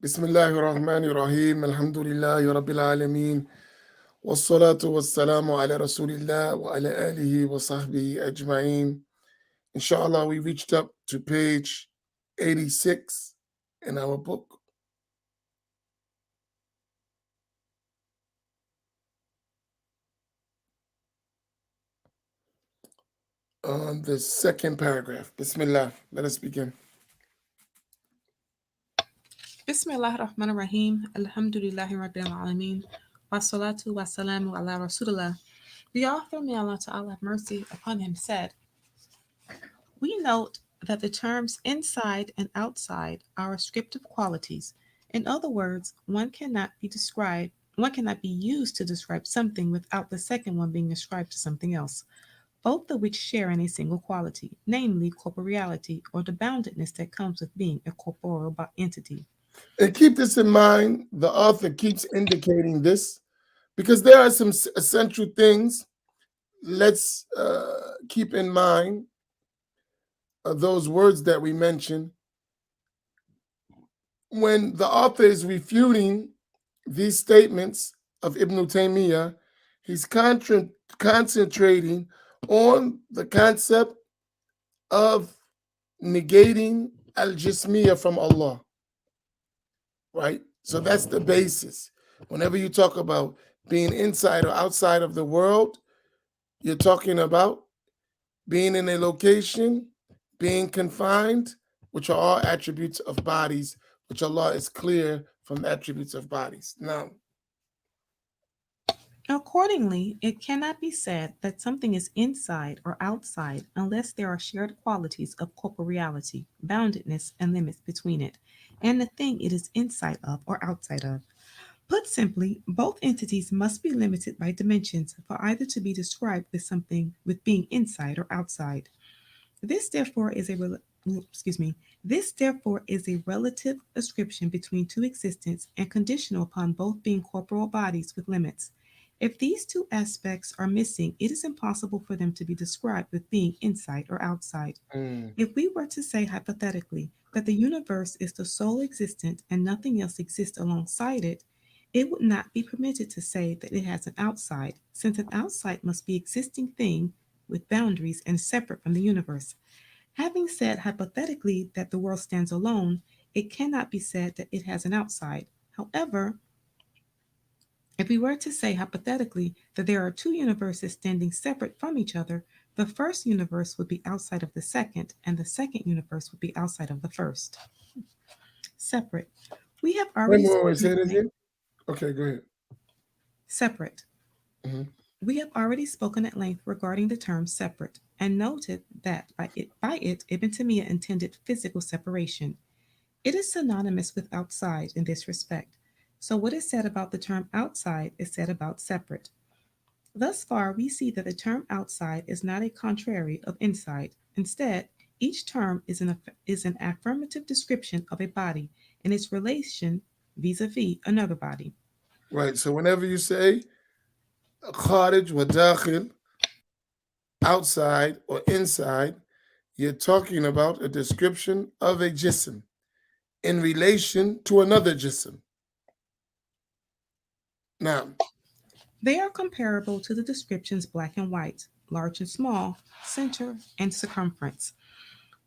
بسم الله الرحمن الرحيم الحمد لله رب العالمين والصلاة والسلام على رسول الله وعلى آله وصحبه أجمعين. Inshallah, we reached up to page 86 in our book. On the second paragraph. Bismillah. Let us begin. Bismillah ar-Rahman ar-Rahim. Alhamdulillahi Rabbil Alameen. Wassalatu wassalamu ala Rasulullah. The author, may Allah Ta'ala have mercy upon him, said, we note that the terms inside and outside are ascriptive qualities. In other words, one cannot be used to describe something without the second one being ascribed to something else, both of which share in a single quality, namely corporeality or the boundedness that comes with being a corporeal entity. And keep this in mind, the author keeps indicating this because there are some essential things. Let's keep in mind those words that we mentioned. When the author is refuting these statements of Ibn Taymiyyah, he's concentrating on the concept of negating al-jismiyah from Allah, right? So that's the basis. Whenever you talk about being inside or outside of the world, you're talking about being in a location, being confined, which are all attributes of bodies, which Allah is clear from the attributes of bodies. Now, accordingly, it cannot be said that something is inside or outside unless there are shared qualities of corporeality, boundedness, and limits between it, and the thing it is inside of or outside of. Put simply, both entities must be limited by dimensions for either to be described with something with being inside or outside. This therefore is a this therefore is a relative ascription between two existents and conditional upon both being corporeal bodies with limits. If these two aspects are missing, it is impossible for them to be described with being inside or outside. If we were to say hypothetically that the universe is the sole existent and nothing else exists alongside it, it would not be permitted to say that it has an outside, since an outside must be existing thing with boundaries and separate from the universe. Having said hypothetically that the world stands alone, it cannot be said that it has an outside. However, if we were to say hypothetically that there are two universes standing separate from each other, the first universe would be outside of the second, and the second universe would be outside of the first. Separate. We have already wait, spoken say at it length. again. Okay, go ahead. Separate. Mm-hmm. We have already spoken at length regarding the term separate and noted that by it Ibn Taymiyyah intended physical separation. It is synonymous with outside in this respect. So what is said about the term outside is said about separate. Thus far, we see that the term outside is not a contrary of inside. Instead, each term is an affirmative description of a body and its relation vis-a-vis another body. Right. So whenever you say kharij wa dakhil, outside or inside, you're talking about a description of a jism in relation to another jism. Now, They are comparable to the descriptions black and white, large and small, center and circumference.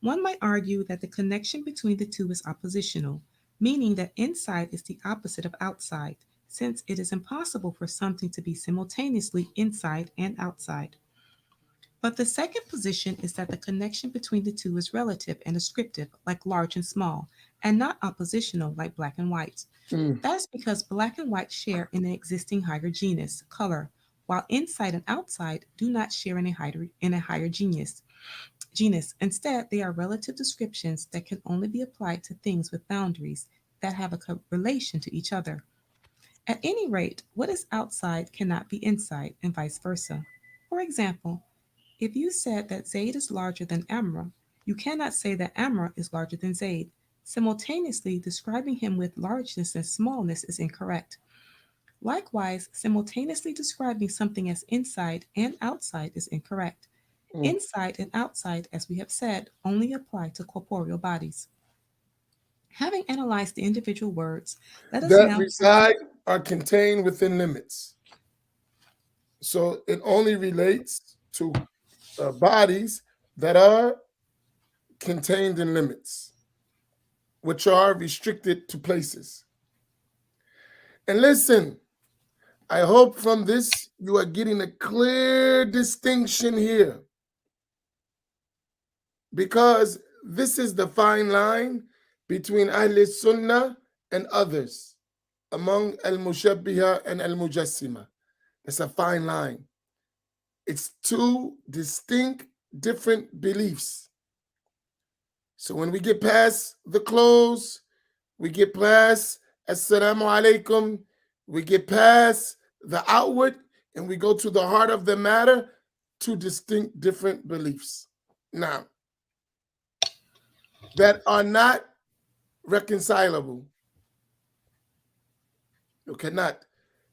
One might argue that the connection between the two is oppositional, meaning that inside is the opposite of outside, since it is impossible for something to be simultaneously inside and outside. But the second position is that the connection between the two is relative and descriptive, like large and small, and not oppositional, like black and white. mm, That is because black and white share in the existing higher genus, color, while inside and outside do not share in a higher genus. Instead, they are relative descriptions that can only be applied to things with boundaries that have a relation to each other. At any rate, what is outside cannot be inside, and vice versa. For example, if you said that Zaid is larger than Amra, you cannot say that Amra is larger than Zaid. Simultaneously, describing him with largeness and smallness is incorrect. Likewise, simultaneously describing something as inside and outside is incorrect. mm. Inside and outside, as we have said, only apply to corporeal bodies. Having analyzed the individual words, let us that now turn to reside are contained within limits. So it only relates to bodies that are contained in limits, which are restricted to places. And listen, I hope from this you are getting a clear distinction here, because this is the fine line between Ahl Sunnah and others among Al Mushabbiha and Al Mujassima. It's a fine line. It's two distinct, different beliefs. So when we get past the clothes, we get past Assalamu alaikum, we get past the outward, and we go to the heart of the matter, two distinct, different beliefs. Now, that are not reconcilable. You cannot.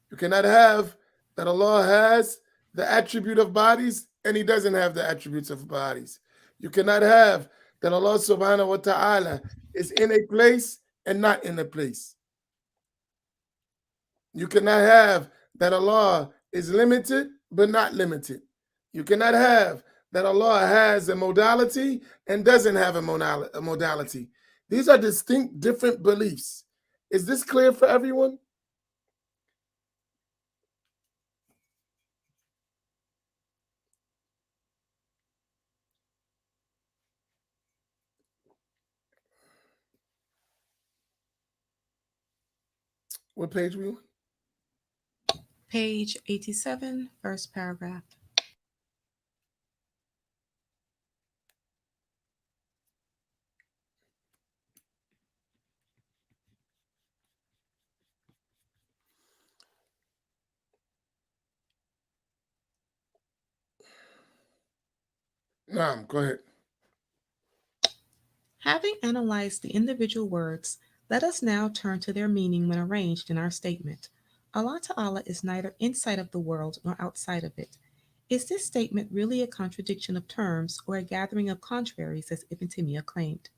You cannot have that Allah has the attribute of bodies and He doesn't have the attributes of bodies. You cannot have that Allah subhanahu wa ta'ala is in a place and not in a place. You cannot have that Allah is limited but not limited. You cannot have that Allah has a modality and doesn't have a modality. These are distinct, different beliefs. Is this clear for everyone? What page we on? page 87, first paragraph. Naam, go ahead. Having analyzed the individual words, let us now turn to their meaning when arranged in our statement. Allah Ta'ala is neither inside of the world nor outside of it. Is this statement really a contradiction of terms or a gathering of contraries, as Ibn Taymiyyah claimed?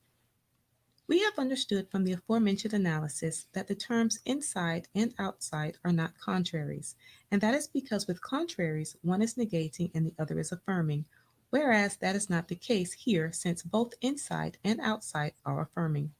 We have understood from the aforementioned analysis that the terms inside and outside are not contraries, and that is because with contraries, one is negating and the other is affirming, whereas that is not the case here since both inside and outside are affirming.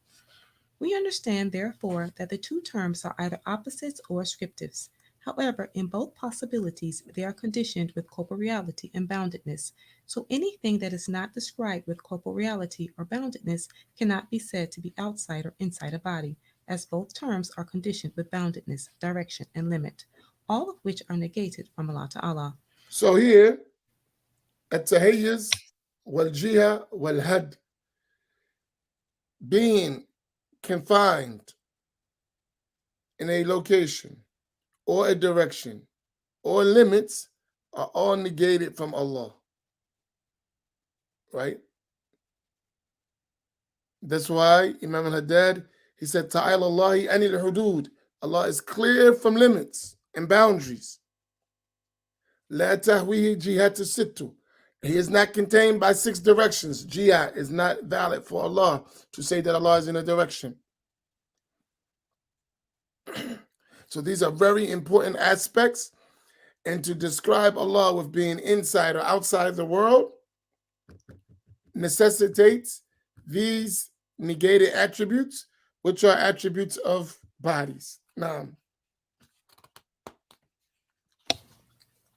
We understand, therefore, that the two terms are either opposites or ascriptives. However, in both possibilities, they are conditioned with corporeality and boundedness. So anything that is not described with corporeality or boundedness cannot be said to be outside or inside a body, as both terms are conditioned with boundedness, direction, and limit, all of which are negated from Allah Ta'ala. So here, at-tahiyyuz wal-jiha wal-had, being confined in a location or a direction or limits are all negated from Allah. Right? That's why Imam al-Haddad, he said, Ta'ala Allahi anil hudud. Allah is clear from limits and boundaries. La tahwihi jihatu sittu. He is not contained by six directions. Jihad is not valid for Allah to say that Allah is in a direction. So these are very important aspects. And to describe Allah with being inside or outside the world necessitates these negated attributes, which are attributes of bodies. Now,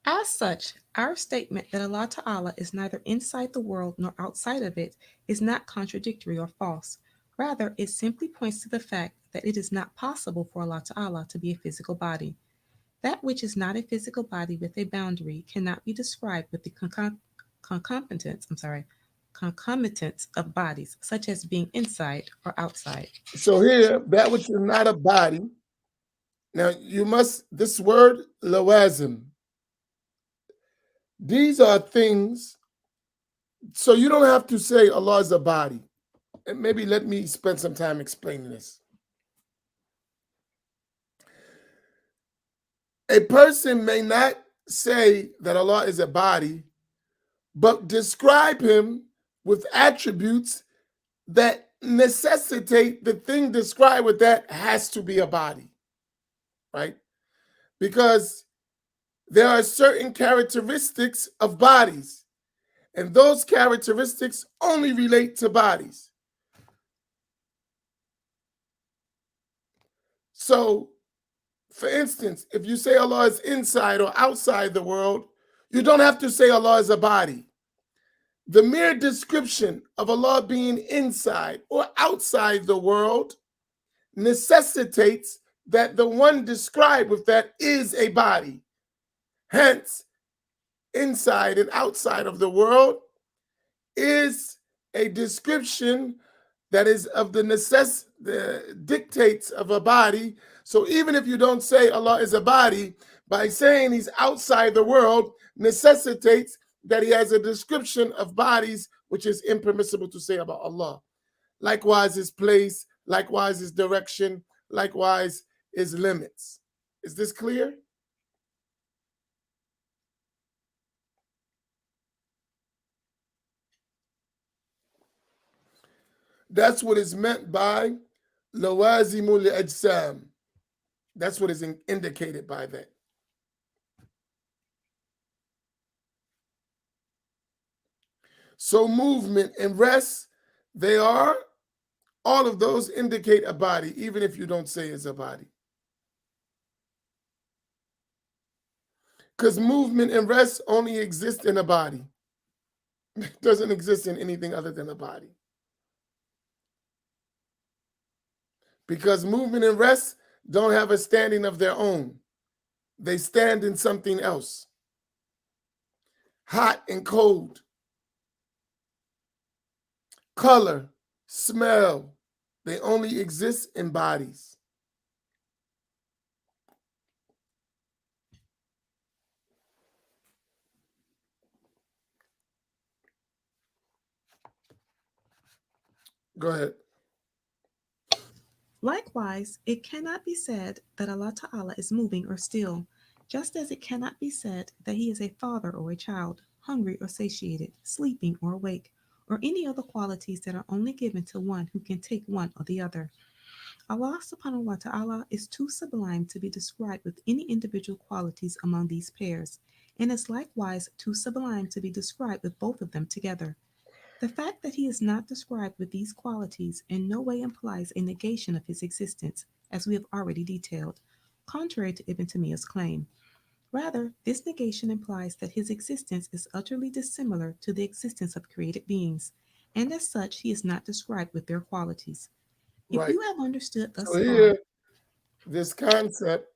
as such, our statement that Allah Ta'ala is neither inside the world nor outside of it is not contradictory or false. Rather, it simply points to the fact that it is not possible for Allah Ta'ala to be a physical body. That which is not a physical body with a boundary cannot be described with the concomitants of bodies, such as being inside or outside. so here, that which is not a body. Now, you must, this word, lawazim, these are things, so you don't have to say Allah is a body. And maybe let me spend some time explaining this. A person may not say that Allah is a body, but describe him with attributes that necessitate the thing described with that has to be a body, right? Because there are certain characteristics of bodies, and those characteristics only relate to bodies. So, for instance, if you say Allah is inside or outside the world, you don't have to say Allah is a body. The mere description of Allah being inside or outside the world necessitates that the one described with that is a body. Hence, inside and outside of the world is a description that is of the dictates of a body. So even if you don't say Allah is a body, by saying he's outside the world necessitates that he has a description of bodies, which is impermissible to say about Allah. Likewise, his place, likewise, his direction, likewise, his limits. Is this clear? That's what is meant by lawazimul ajsam. That's what is indicated by that. So movement and rest, they are, all of those indicate a body, even if you don't say it's a body. Because movement and rest only exist in a body. It doesn't exist in anything other than a body. Because movement and rest don't have a standing of their own. They stand in something else. Hot and cold, color, smell, they only exist in bodies. Go ahead. Likewise, it cannot be said that Allah Ta'ala is moving or still, just as it cannot be said that He is a father or a child, hungry or satiated, sleeping or awake, or any other qualities that are only given to one who can take one or the other. Allah subhanahu wa ta'ala is too sublime to be described with any individual qualities among these pairs, and is likewise too sublime to be described with both of them together. The fact that he is not described with these qualities in no way implies a negation of his existence, as we have already detailed, contrary to Ibn Taymiyyah's claim. Rather, this negation implies that his existence is utterly dissimilar to the existence of created beings, and as such he is not described with their qualities. If Right. you have understood So thus far, here, this concept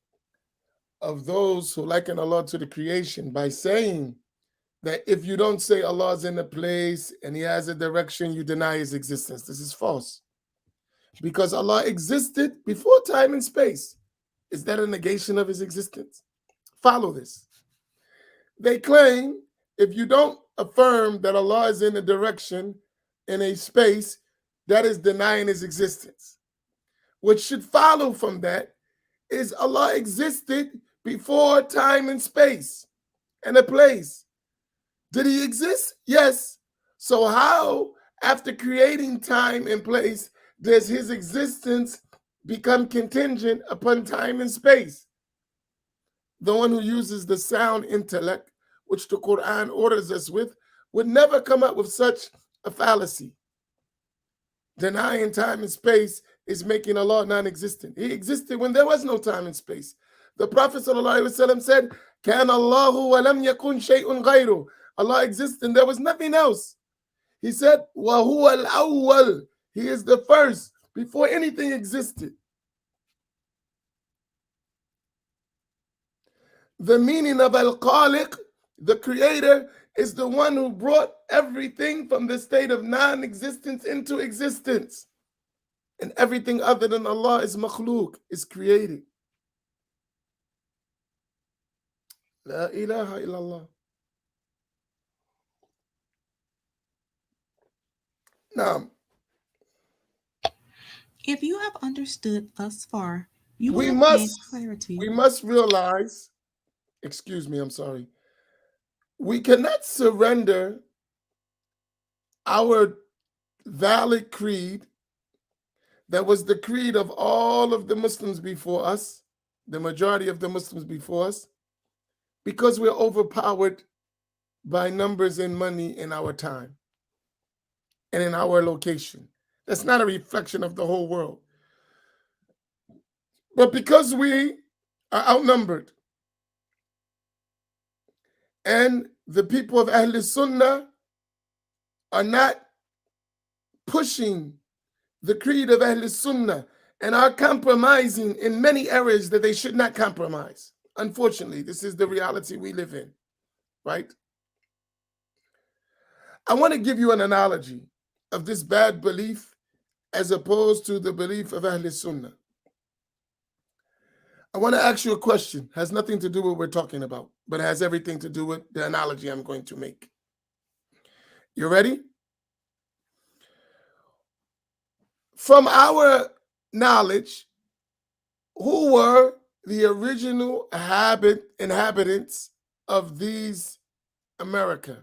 of those who liken Allah to the creation by saying that if you don't say Allah's in a place and he has a direction, you deny his existence. This is false. Because Allah existed before time and space. Is that a negation of his existence? Follow this. They claim if you don't affirm that Allah is in a direction, in a space, that is denying his existence. What should follow from that is Allah existed before time and space and a place. Did he exist? Yes. So how, after creating time and place, does his existence become contingent upon time and space? The one who uses the sound intellect, which the Quran orders us with, would never come up with such a fallacy. Denying time and space is making Allah non-existent. He existed when there was no time and space. The Prophet ﷺ said, "Kan Allahu wa lam yakun shay'un ghayru." Allah exists and there was nothing else. He said, "Wa huwa al-awwal." He is the first before anything existed. The meaning of al-Khaliq, the creator, is the one who brought everything from the state of non-existence into existence. And everything other than Allah is makhluk, is created. La ilaha illallah. Now, if you have understood thus far, you will we have gained clarity. must realize, excuse me, I'm sorry. We cannot surrender our valid creed that was the creed of all of the Muslims before us, the majority of the Muslims before us, because we're overpowered by numbers and money in our time and in our location. That's not a reflection of the whole world. But because we are outnumbered, and the people of Ahl Sunnah are not pushing the creed of Ahl Sunnah and are compromising in many areas that they should not compromise. Unfortunately, this is the reality we live in, right? I want to give you an analogy of this bad belief as opposed to the belief of Ahl Sunnah. I want to ask you a question. It has nothing to do with what we're talking about, but it has everything to do with the analogy I'm going to make. You ready? From our knowledge, who were the original inhabitants of these America?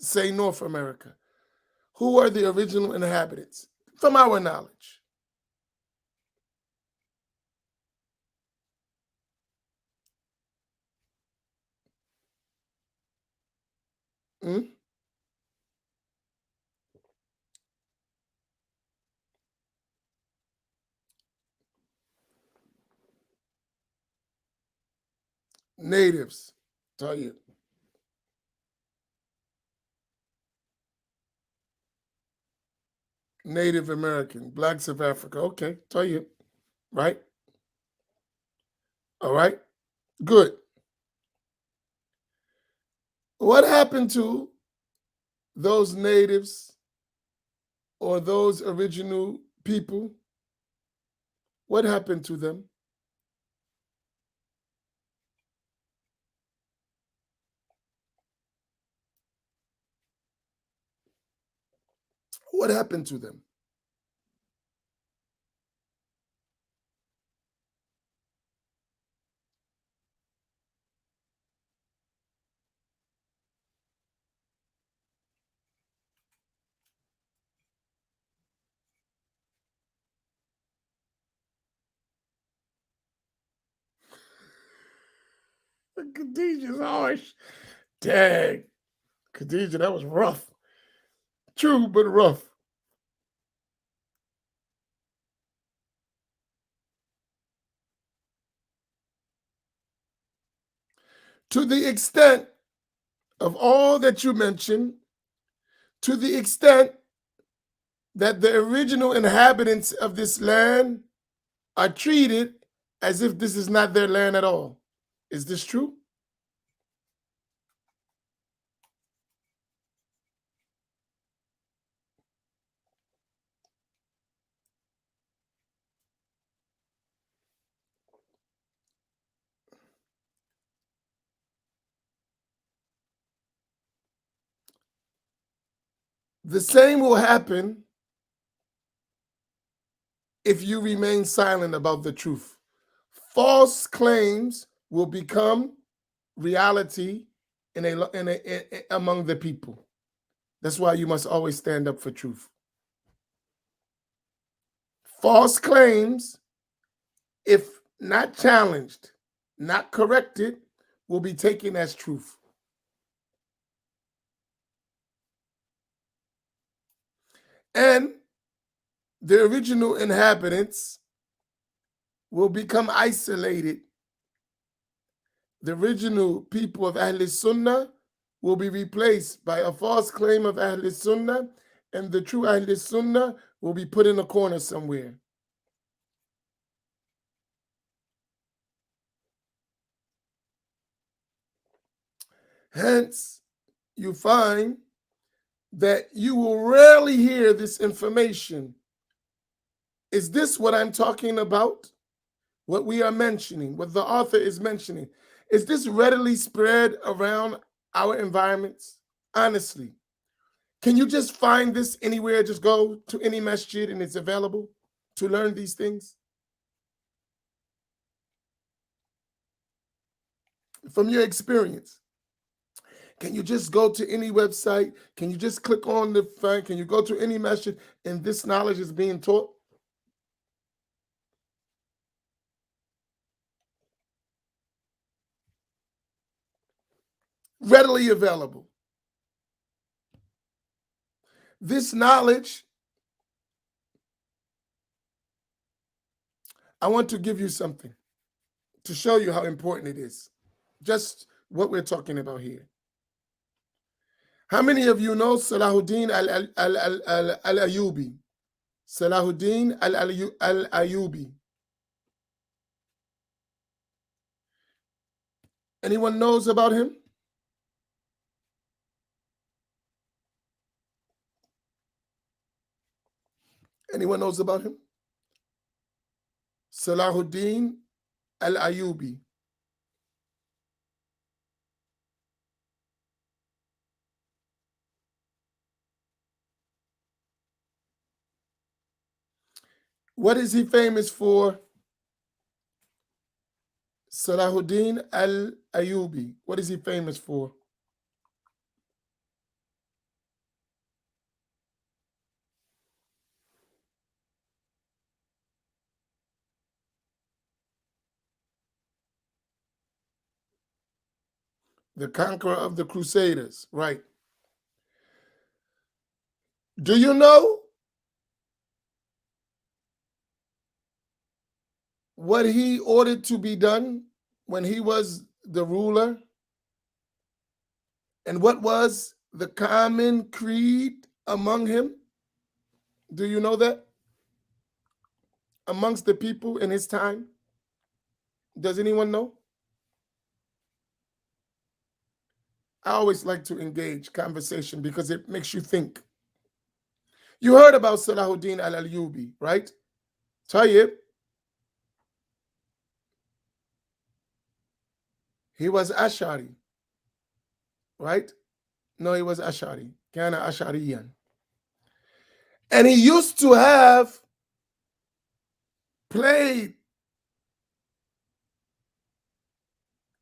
Say North America. Who are the original inhabitants? From our knowledge. Hmm? Natives. Tell you. Native American, blacks of Africa. Okay, tell you. Right? All right. Good. What happened to those natives or those original people? What happened to them? What happened to them? Khadijah's harsh. Dang. Khadijah, that was rough. True, but rough. To the extent of all that you mentioned, to the extent that the original inhabitants of this land are treated as if this is not their land at all. Is this true? The same will happen if you remain silent about the truth. False claims will become reality among the people. That's why you must always stand up for truth. False claims, if not challenged, not corrected, will be taken as truth. And the original inhabitants will become isolated. The original people of Ahl Sunnah will be replaced by a false claim of Ahl Sunnah, and the true Ahl Sunnah will be put in a corner somewhere. Hence, you find that you will rarely hear this information. Is this what I'm talking about? What we are mentioning, what the author is mentioning, is this readily spread around our environments? Honestly, can you just find this anywhere? Just go to any masjid and it's available to learn these things? From your experience, Can you just go to any website? Can you just click on the thing? Can you go to any masjid and this knowledge is being taught? Readily available. This knowledge, I want to give you something to show you how important it is. Just what we're talking about here. How many of you know Salahuddin al-Ayyubi? Salahuddin al-Ayyubi. Anyone knows about him? Anyone knows about him? Salahuddin al-Ayyubi. What is he famous for? Salahuddin al-Ayyubi. What is he famous for? The conqueror of the Crusaders, right? Do you know what he ordered to be done when he was the ruler? And what was the common creed among him? Do you know that? Amongst the people in his time? Does anyone know? I always like to engage conversation because it makes you think. You heard about Salahuddin al-Ayyubi, right? Tayyib. He was Ash'ari, right? No, he was Ash'ari. Kana Ash'ariyan. And he used to have played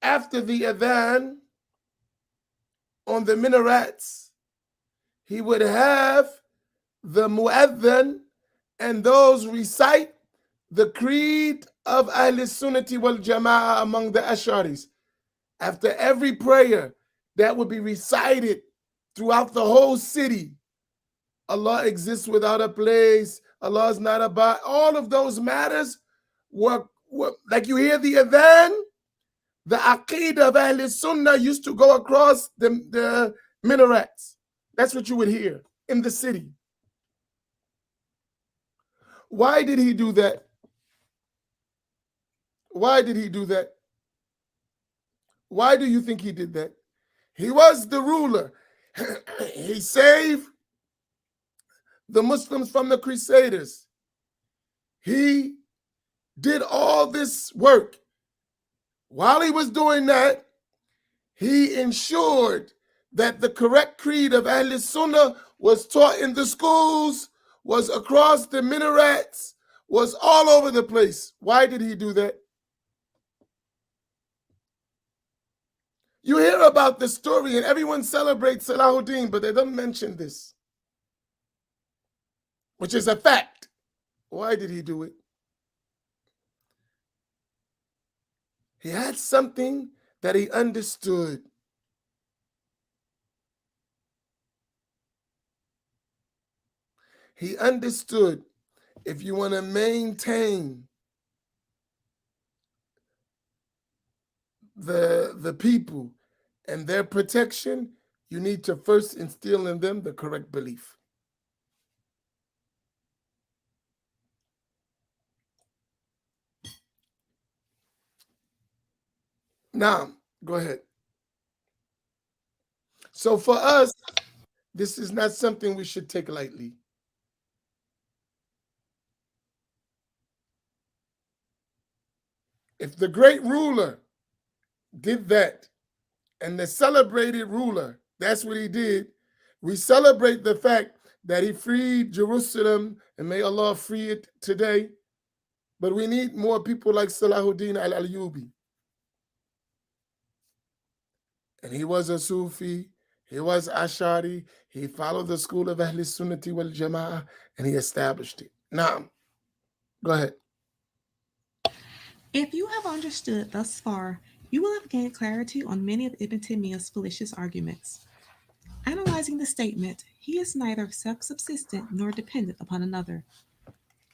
after the adhan on the minarets. He would have the muadhan and those recite the creed of Ahl Sunnati wal Jama'ah among the Ash'aris. After every prayer that would be recited throughout the whole city, Allah exists without a place, Allah is not about, all of those matters were like you hear the adhan, the aqeedah of Ahl Sunnah used to go across the minarets. That's what you would hear in the city. Why did he do that? Why did he do that? Why do you think he did that? He was the ruler. He saved the Muslims from the Crusaders. He did all this work. While he was doing that, he ensured that the correct creed of Ahl Sunnah was taught in the schools, was across the minarets, was all over the place. Why did he do that? You hear about the story and everyone celebrates Salahuddin, but they don't mention this, which is a fact. Why did he do it? He had something that he understood. He understood if you want to maintain the people and their protection, you need to first instill in them the correct belief. Now, go ahead. So for us, this is not something we should take lightly. If the great ruler did that, and the celebrated ruler, that's what he did, we celebrate the fact that he freed Jerusalem, and may Allah free it today. But we need more people like Salahuddin al-Ayyubi. and he was a Sufi, he was Ashari, he followed the school of Ahl Sunnati wal Jama'ah, and he established it. Now, go ahead. If you have understood thus far, you will have gained clarity on many of Ibn Taymiyyah's fallacious arguments. Analyzing the statement, he is neither self subsistent nor dependent upon another.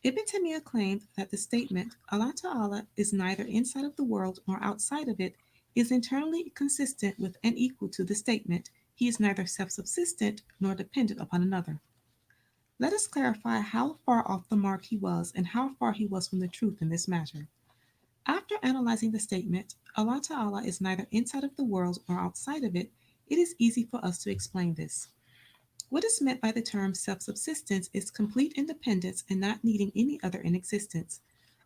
Ibn Taymiyyah claimed that the statement, Allah Ta'ala is neither inside of the world nor outside of it, is internally consistent with and equal to the statement, he is neither self subsistent nor dependent upon another. Let us clarify how far off the mark he was and how far he was from the truth in this matter. After analyzing the statement, Allah Ta'ala is neither inside of the world nor outside of it, it is easy for us to explain this. What is meant by the term self subsistence is complete independence and not needing any other in existence.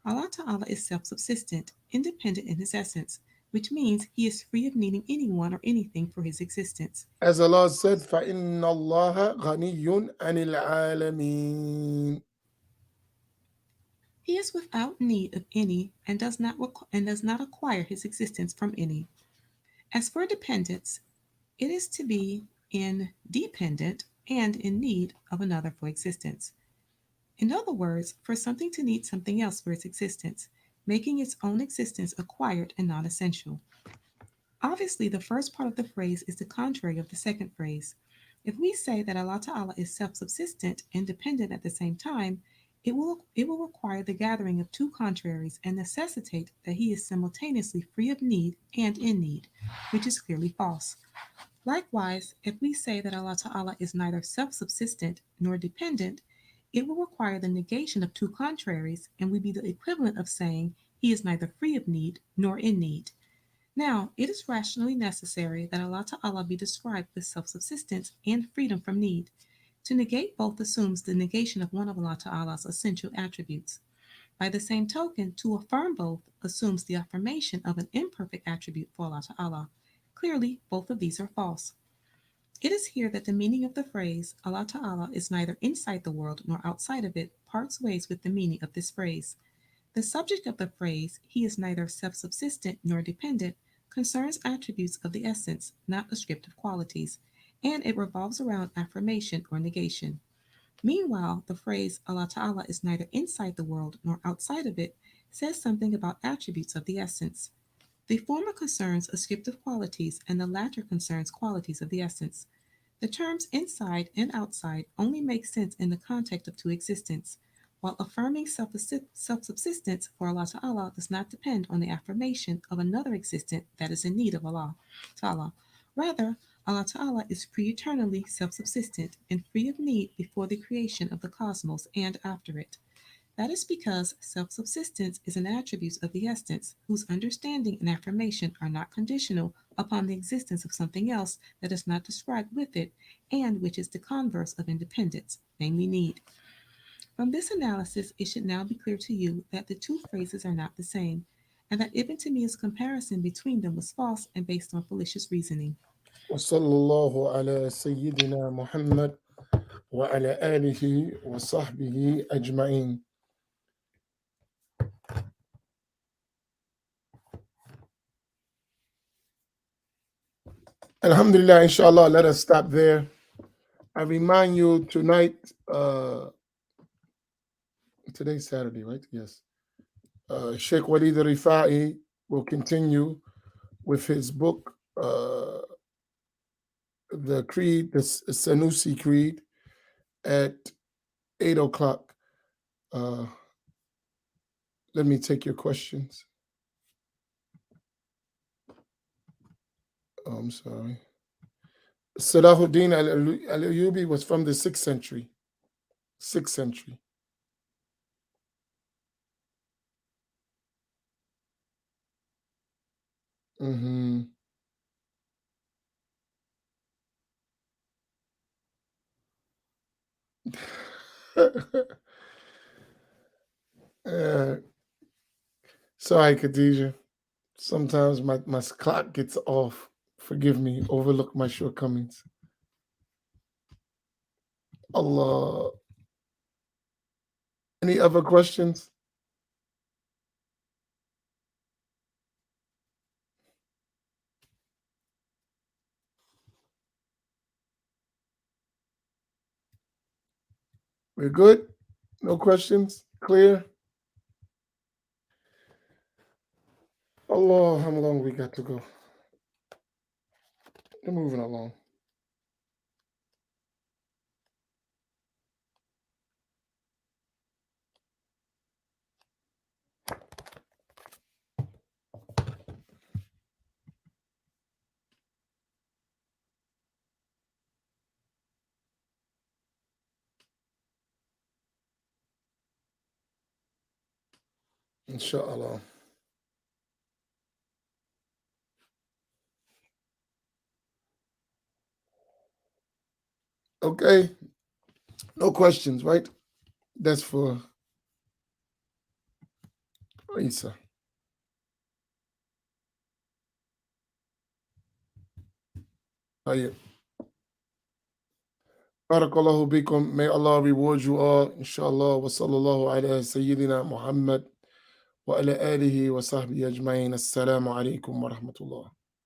Allah Ta'ala is self subsistent, independent in his essence, which means he is free of needing anyone or anything for his existence. As Allah said, فَإِنَّ اللَّهَ غَنِيٌّ عَنِ الْعَالَمِينَ. He is without need of any and does not acquire his existence from any. As for dependence, it is to be independent and in need of another for existence. In other words, for something to need something else for its existence, making its own existence acquired and non essential. Obviously, the first part of the phrase is the contrary of the second phrase. If we say that Allah Ta'ala is self subsistent and dependent at the same time, it will require the gathering of two contraries and necessitate that he is simultaneously free of need and in need, which is clearly false. Likewise, if we say that Allah Ta'ala is neither self subsistent nor dependent, it will require the negation of two contraries and would be the equivalent of saying he is neither free of need nor in need. Now, it is rationally necessary that Allah Ta'ala be described with self subsistence and freedom from need. To negate both assumes the negation of one of Allah Ta'ala's essential attributes. By the same token, to affirm both assumes the affirmation of an imperfect attribute for Allah Ta'ala. Clearly, both of these are false. It is here that the meaning of the phrase, Allah Ta'ala is neither inside the world nor outside of it, parts ways with the meaning of this phrase. The subject of the phrase, he is neither self subsistent nor dependent, concerns attributes of the essence, not descriptive qualities, and it revolves around affirmation or negation. Meanwhile, the phrase, Allah Ta'ala is neither inside the world nor outside of it, says something about attributes of the essence. The former concerns ascriptive qualities and the latter concerns qualities of the essence. The terms inside and outside only make sense in the context of two existence, while affirming self subsistence for Allah Ta'ala does not depend on the affirmation of another existent that is in need of Allah Ta'ala. Rather, Allah Ta'ala is pre eternally self subsistent and free of need before the creation of the cosmos and after it. That is because self subsistence is an attribute of the essence, whose understanding and affirmation are not conditional upon the existence of something else that is not described with it, and which is the converse of independence, namely need. From this analysis, it should now be clear to you that the two phrases are not the same, and that Ibn Taymiyyah's comparison between them was false and based on fallacious reasoning. وصلى الله على سيدنا محمد وعلى آله وصحبه أجمعين. Alhamdulillah, inshallah, let us stop there. I remind you tonight, today's Saturday, right? Yes. Sheikh Walid Rifai will continue with his book, the Creed, the Sanusi Creed, at 8 o'clock. Let me take your questions. Oh, I'm sorry. Salahuddin al-Ayyubi was from the 6th century. 6th century. Mm-hmm. uh, sorry, Khadijah. Sometimes my clock gets off. Forgive me. Overlook my shortcomings. Allah. Any other questions? We're good? No questions? Clear? Allah, how long we got to go? We're moving along. Inshallah. Okay. No questions, right? That's for Isa. طيب. Barakallahu bikum. May Allah reward you all. Inshallah. Wa sallallahu ala Sayyidina Muhammad wa ala alihi wa sahbihi ajma'in. Assalamu alaikum wa rahmatullah.